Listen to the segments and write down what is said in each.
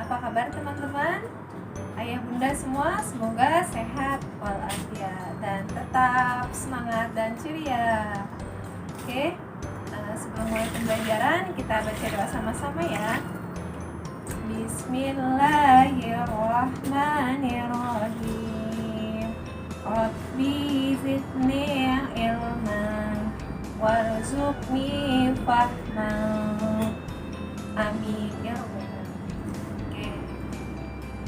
Apa kabar teman-teman? Ayah bunda semua semoga sehat walafiat dan tetap semangat dan ceria. Oke, sebelum mulai pembelajaran kita baca doa sama-sama ya. Bismillahirrahmanirrahim. Rabbi zidni ilman warzuqni fahman. Amin ya Allah. Oke.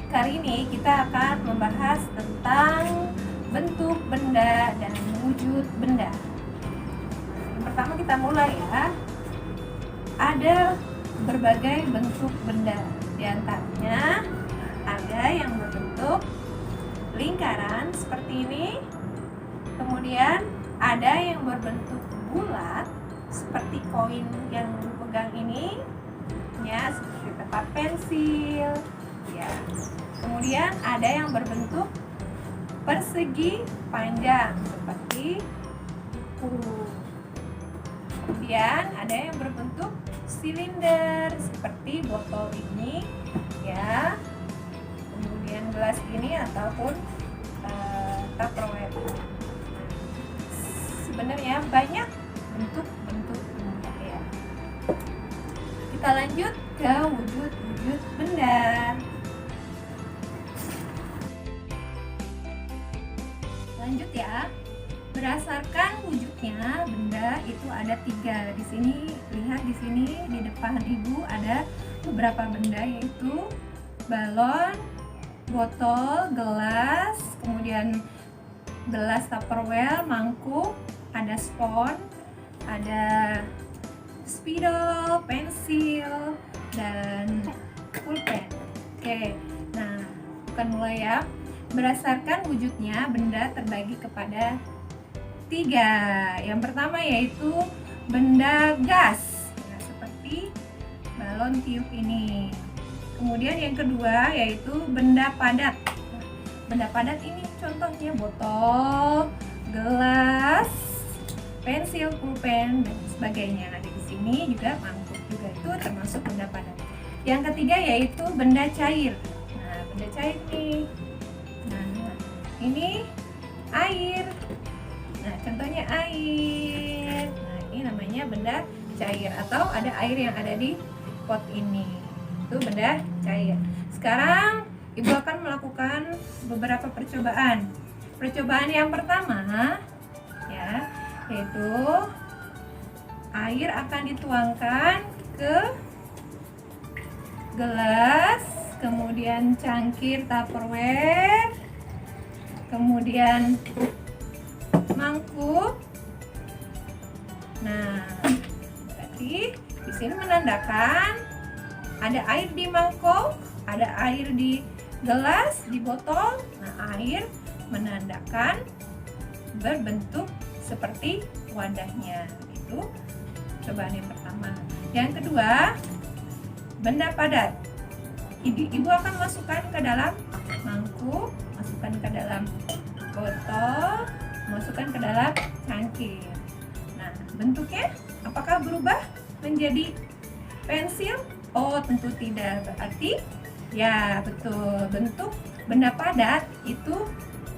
Kali ini kita akan membahas tentang bentuk benda dan wujud benda. Yang pertama kita mulai ya. Ada berbagai bentuk benda. Di antaranya ada yang berbentuk lingkaran seperti ini. Kemudian ada yang berbentuk bulat seperti koin yang dipegang ini. Ya, seperti tempat pensil ya. Kemudian ada yang berbentuk persegi panjang seperti U. Kemudian ada yang berbentuk silinder seperti botol ini ya. Kemudian gelas ini ataupun tupperware. Sebenarnya banyak bentuk-bentuk benda ya. Kita lanjut ke wujud-wujud benda. Lanjut ya. Berdasarkan wujudnya benda itu ada 3. Di sini lihat di sini di depan ibu ada beberapa benda yaitu balon, botol, gelas, kemudian gelas tupperware, mangkuk, ada spons, ada spidol, pensil, dan pulpen. Oke, nah bukan mulai ya. Berdasarkan wujudnya benda terbagi kepada 3. Yang pertama yaitu benda gas, nah, seperti balon tiup ini. Kemudian yang kedua yaitu benda padat. Benda padat ini contohnya botol, gelas, pensil, pulpen, dan sebagainya. Ada di sini juga mangkuk juga itu termasuk benda padat. Yang ketiga yaitu benda cair. Nah, benda cair nih. Nah, ini air. Nah, contohnya air. Nah, ini namanya benda cair atau ada air yang ada di pot ini. Itu benda cair. Sekarang Ibu akan melakukan beberapa percobaan. Percobaan yang pertama ya, yaitu air akan dituangkan ke gelas, kemudian cangkir tupperware, kemudian mangkuk. Nah, berarti di sini menandakan ada air di mangkuk, ada air di gelas, di botol. Nah, air menandakan berbentuk seperti wadahnya. Itu cobaan yang pertama. Yang kedua, benda padat. Ibu akan masukkan ke dalam mangkuk, masukkan ke dalam botol, masukkan ke dalam cangkir. Nah, bentuknya apakah berubah menjadi pensil? Oh, tentu tidak. Berarti ya betul, bentuk benda padat itu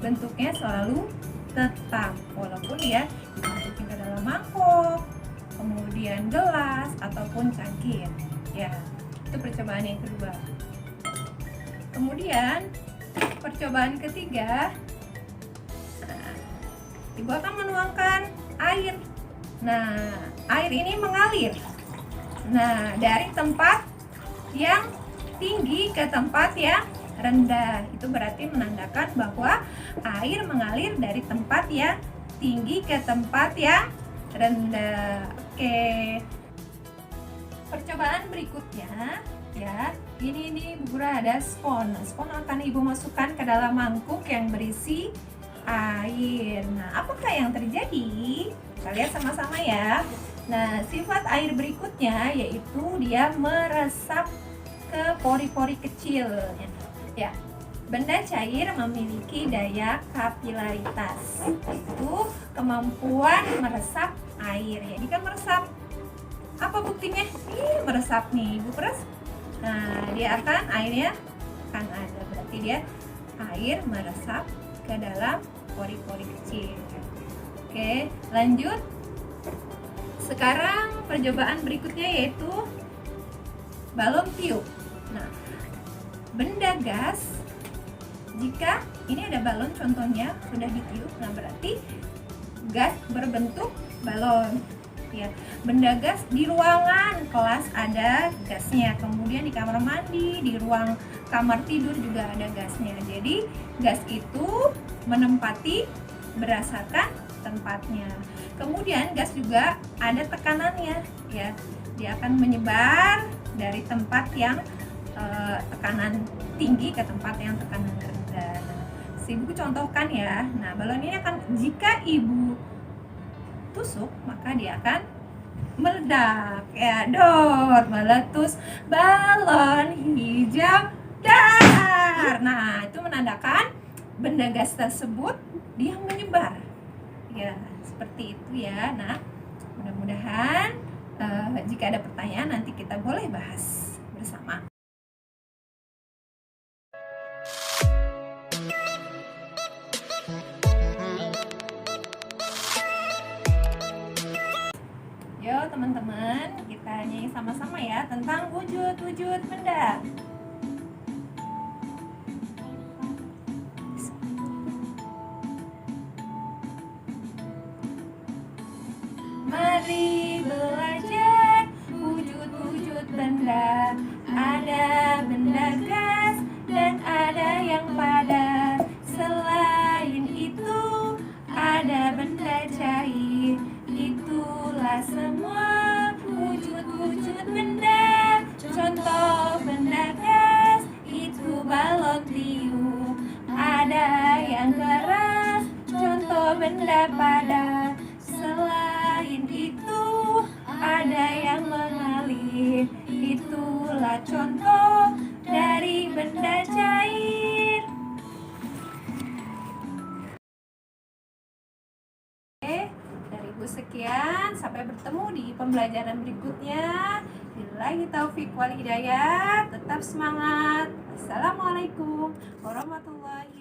bentuknya selalu tetap walaupun ya dimasukin ke dalam mangkok, kemudian gelas ataupun cangkir. Ya, itu percobaan yang kedua. Kemudian percobaan ketiga, Ibu akan menuangkan air. Nah, air ini mengalir. Nah, dari tempat yang tinggi ke tempat yang rendah. Itu berarti menandakan bahwa air mengalir dari tempat yang tinggi ke tempat yang rendah. Oke. Percobaan berikutnya ya. Ini Bu Gura ada spons. Spons akan Ibu masukkan ke dalam mangkuk yang berisi air. Nah, apakah yang terjadi? Kita lihat sama-sama ya. Nah, sifat air berikutnya yaitu dia meresap ke pori-pori kecil. Ya, benda cair memiliki daya kapilaritas, yaitu kemampuan meresap air. Ya, jika meresap, apa buktinya? Meresap nih, Ibu peres. Nah, dia akan airnya akan ada, berarti dia air meresap ke dalam pori-pori kecil. Oke, lanjut. Sekarang percobaan berikutnya yaitu balon tiup. Nah, benda gas, jika ini ada balon contohnya sudah ditiup, nah berarti gas berbentuk balon. Ya, benda gas di ruangan kelas ada gasnya, kemudian di kamar mandi, di ruang kamar tidur juga ada gasnya. Jadi gas itu menempati berdasarkan tempatnya. Kemudian gas juga ada tekanannya, ya, dia akan menyebar dari tempat yang tekanan tinggi ke tempat yang tekanan rendah. Nah, ibu contohkan ya. Nah, balon ini akan, jika ibu tusuk maka dia akan meledak, ya, dor, meletus balon hijau dar. Nah, itu menandakan benda gas tersebut dia menyebar, ya, seperti itu ya. Nah, mudah-mudahan jika ada pertanyaan nanti kita boleh bahas bersama. Yo teman-teman, kita nyanyi sama-sama ya tentang wujud-wujud benda. Mari belajar wujud-wujud benda. Ada benda gas dan ada yang padat. Selain itu ada benda cair. Itulah semua wujud-wujud benda. Contoh benda gas itu balon tiup. Ada yang keras, contoh benda padat. Selain itu ada yang mengalir. Itulah contoh dari benda cair. Dari Ibu sekian, sampai bertemu di pembelajaran berikutnya. Billahi taufik wal hidayah. Tetap semangat. Assalamualaikum warahmatullahi